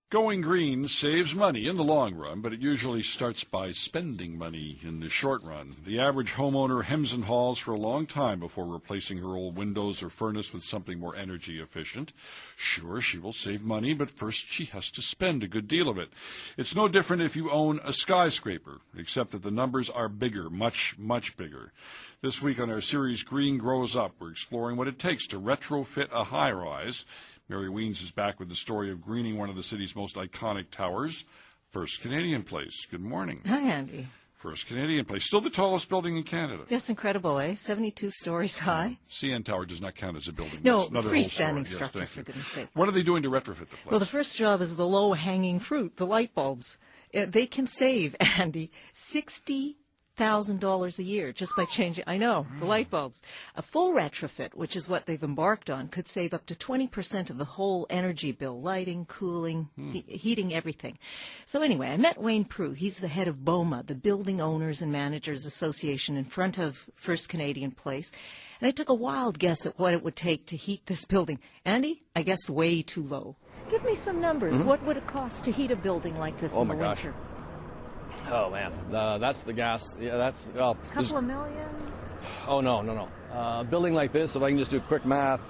Going green saves money in the long run, but it usually starts by spending money in the short run. The average homeowner hems and haws for a long time before replacing her old windows or furnace with something more energy efficient. Sure, she will save money, but first she has to spend a good deal of it. It's no different if you own a skyscraper, except that the numbers are bigger, much, much bigger. This week on our series Green Grows Up, we're exploring what it takes to retrofit a high-rise. Mary Weens is back with the story of greening one of the city's most iconic towers, First Canadian Place. Good morning. Hi, Andy. First Canadian Place, still the tallest building in Canada. That's incredible, eh? 72 stories high. CN Tower does not count as a building. No, freestanding structure, for goodness sake. What are they doing to retrofit the place? Well, the first job is the low-hanging fruit, the light bulbs. They can save, Andy, $60,000 a year just by changing, I know, the light bulbs. A full retrofit, which is what they've embarked on, could save up to 20% of the whole energy bill, lighting, cooling, heating, everything. So anyway, I met Wayne Proulx. He's the head of BOMA, the Building Owners and Managers Association, in front of First Canadian Place. And I took a wild guess at what it would take to heat this building. Andy, I guessed way too low. Give me some numbers. What would it cost to heat a building like this in the winter? Oh, man. That's the gas. Yeah, that's, well... Couple of million? Oh, no. A building like this, if I can just do quick math,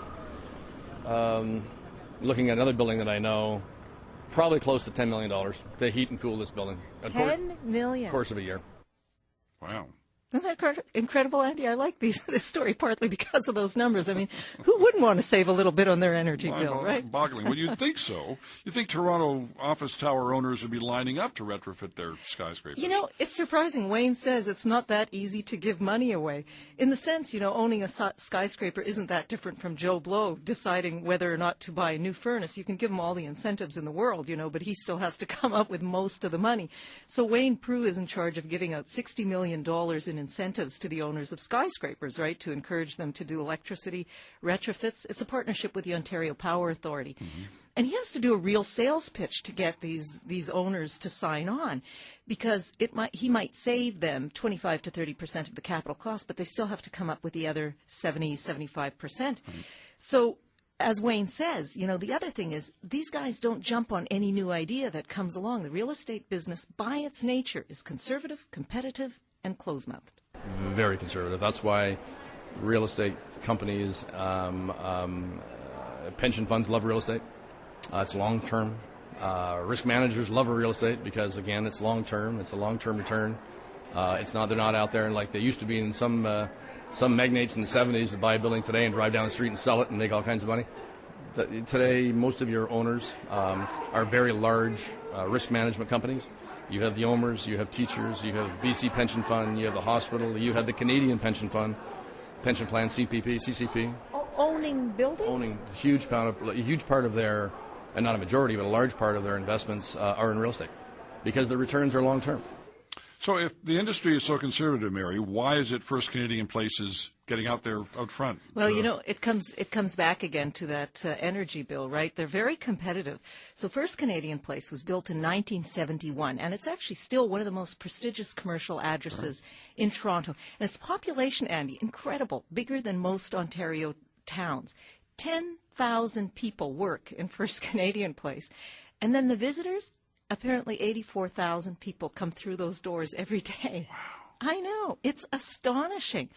looking at another building that I know, probably close to $10 million to heat and cool this building. $10 million? Course of a year. Wow. Isn't that incredible, Andy? I like this story partly because of those numbers. I mean, who wouldn't want to save a little bit on their energy bill, right? Boggling. Well, you'd think so. You'd think Toronto office tower owners would be lining up to retrofit their skyscrapers. You know, it's surprising. Wayne says it's not that easy to give money away. In the sense, you know, owning a skyscraper isn't that different from Joe Blow deciding whether or not to buy a new furnace. You can give him all the incentives in the world, you know, but he still has to come up with most of the money. So Wayne Proulx is in charge of giving out $60 million in incentives to the owners of skyscrapers, right, to encourage them to do electricity retrofits. It's a partnership with the Ontario Power Authority. And he has to do a real sales pitch to get these owners to sign on, because he might save them 25 to 30% of the capital cost, but they still have to come up with the other 75%. So as Wayne says, you know, the other thing is these guys don't jump on any new idea that comes along. The real estate business, by its nature, is conservative, competitive, and close-mouthed. Very conservative. That's why real estate companies, pension funds love real estate. It's long-term. Risk managers love real estate because, again, it's long-term. It's a long-term return. They're not out there like they used to be in some magnates in the 70s that buy a building today and drive down the street and sell it and make all kinds of money. Today, most of your owners are very large risk management companies. You have the OMERS, you have teachers, you have BC Pension Fund, you have the hospital, you have the Canadian Pension Fund, Pension Plan, CPP, CCP. Owning buildings? Owning a huge part of their, and not a majority, but a large part of their investments are in real estate because the returns are long-term. So if the industry is so conservative, Mary, why is it First Canadian Place is getting out front? Well, you know, it comes back again to that energy bill, right? They're very competitive. So First Canadian Place was built in 1971, and it's actually still one of the most prestigious commercial addresses in Toronto. And its population, Andy, incredible, bigger than most Ontario towns. 10,000 people work in First Canadian Place. And then the visitors, apparently 84,000 people come through those doors every day. Wow. I know. It's astonishing.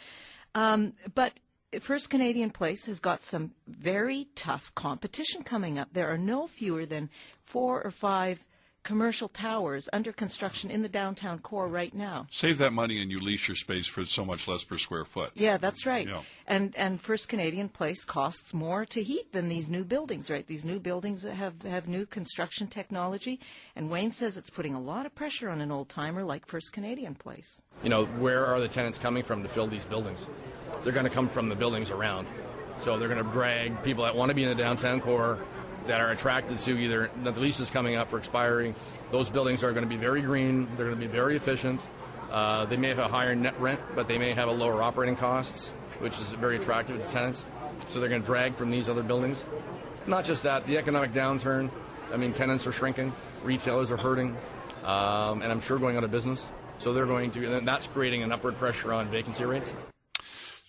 But First Canadian Place has got some very tough competition coming up. There are no fewer than 4 or 5 commercial towers under construction in the downtown core right now. Save that money and you lease your space for so much less per square foot. Yeah, that's right. Yeah. And First Canadian Place costs more to heat than these new buildings, right? These new buildings have new construction technology, and Wayne says it's putting a lot of pressure on an old-timer like First Canadian Place. You know, where are the tenants coming from to fill these buildings? They're going to come from the buildings around. So they're going to drag people that want to be in the downtown core, that are attracted to either the leases coming up for expiring. Those buildings are going to be very green. They're going to be very efficient. They may have a higher net rent, but they may have a lower operating costs, which is very attractive to tenants. So they're going to drag from these other buildings. Not just that, the economic downturn. I mean, tenants are shrinking, retailers are hurting, and I'm sure going out of business. So they're going to, and that's creating an upward pressure on vacancy rates.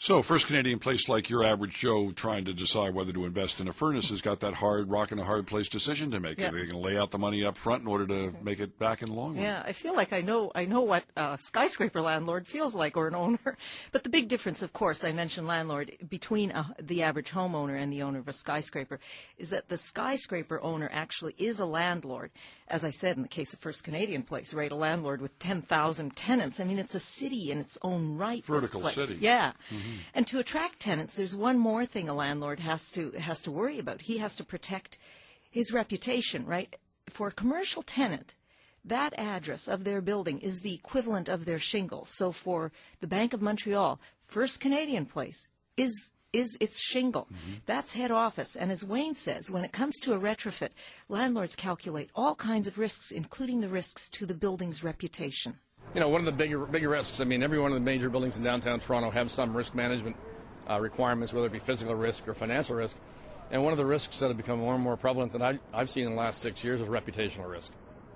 So, First Canadian Place, like your average Joe trying to decide whether to invest in a furnace, has got that hard rock and a hard place decision to make. Yeah. Are they going to lay out the money up front in order to make it back in the long run? Yeah, I feel like I know what a skyscraper landlord feels like, or an owner. But the big difference, of course, I mentioned landlord, between the average homeowner and the owner of a skyscraper is that the skyscraper owner actually is a landlord. As I said, in the case of First Canadian Place, right, a landlord with 10,000 tenants. I mean, it's a city in its own right. Vertical this place. city. Yeah. And to attract tenants, there's one more thing a landlord has to worry about. He has to protect his reputation, right? For a commercial tenant, that address of their building is the equivalent of their shingle. So for the Bank of Montreal, First Canadian Place is its shingle. That's head office. And as Wayne says, when it comes to a retrofit, landlords calculate all kinds of risks, including the risks to the building's reputation. You know, one of the bigger risks, I mean, every one of the major buildings in downtown Toronto have some risk management requirements, whether it be physical risk or financial risk. And one of the risks that have become more and more prevalent that I've seen in the last 6 years is reputational risk.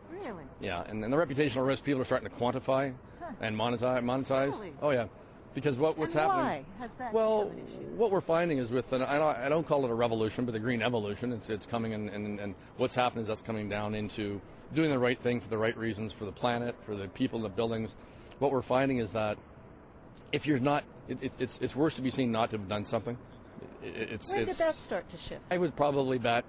Really? Yeah, and the reputational risk people are starting to quantify and monetize. Really? Oh, yeah. Because what's And happening? why has that Well, become an issue? what we're finding is with, and I don't call it a revolution, but the green evolution, it's coming and what's happened is that's coming down into doing the right thing for the right reasons for the planet, for the people in the buildings. What we're finding is that if you're not, it's worse to be seen not to have done something. When did that start to shift? I would probably bet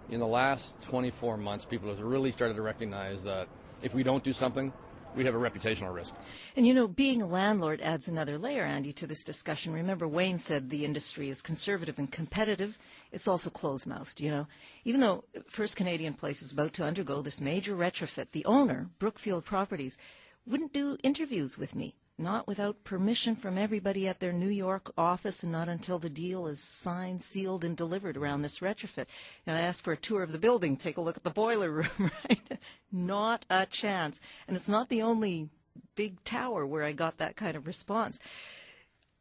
in the last 24 months, people have really started to recognize that if we don't do something, we have a reputational risk. And, you know, being a landlord adds another layer, Andy, to this discussion. Remember, Wayne said the industry is conservative and competitive. It's also closed-mouthed, you know. Even though First Canadian Place is about to undergo this major retrofit, the owner, Brookfield Properties, wouldn't do interviews with me, not without permission from everybody at their New York office, and not until the deal is signed, sealed, and delivered around this retrofit. And I asked for a tour of the building, take a look at the boiler room, right? Not a chance. And it's not the only big tower where I got that kind of response.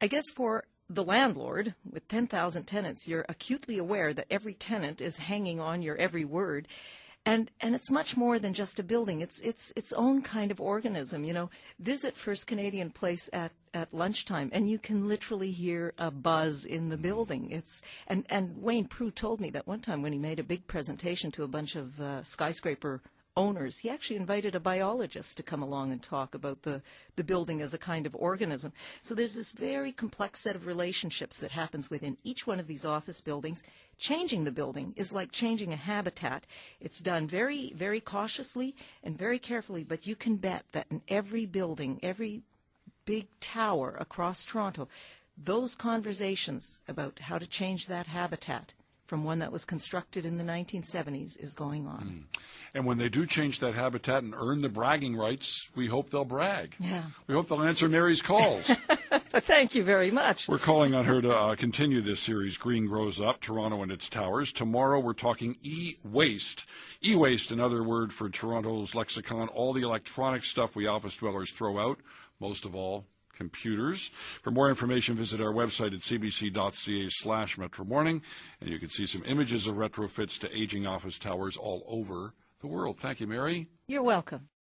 I guess for the landlord with 10,000 tenants, you're acutely aware that every tenant is hanging on your every word. And it's much more than just a building. It's its own kind of organism. You know, visit First Canadian Place at lunchtime, and you can literally hear a buzz in the building. And Wayne Proulx told me that one time when he made a big presentation to a bunch of skyscraper owners, he actually invited a biologist to come along and talk about the building as a kind of organism. So there's this very complex set of relationships that happens within each one of these office buildings. Changing the building is like changing a habitat. It's done very, very cautiously and very carefully, but you can bet that in every building, every big tower across Toronto, those conversations about how to change that habitat from one that was constructed in the 1970s is going on. And when they do change that habitat and earn the bragging rights, we hope they'll brag. Yeah. We hope they'll answer Mary's calls. Thank you very much. We're calling on her to continue this series, Green Grows Up, Toronto and its Towers. Tomorrow we're talking e-waste. E-waste, another word for Toronto's lexicon, all the electronic stuff we office dwellers throw out, most of all computers. For more information, visit our website at cbc.ca/metromorning, and you can see some images of retrofits to aging office towers all over the world. Thank you, Mary. You're welcome.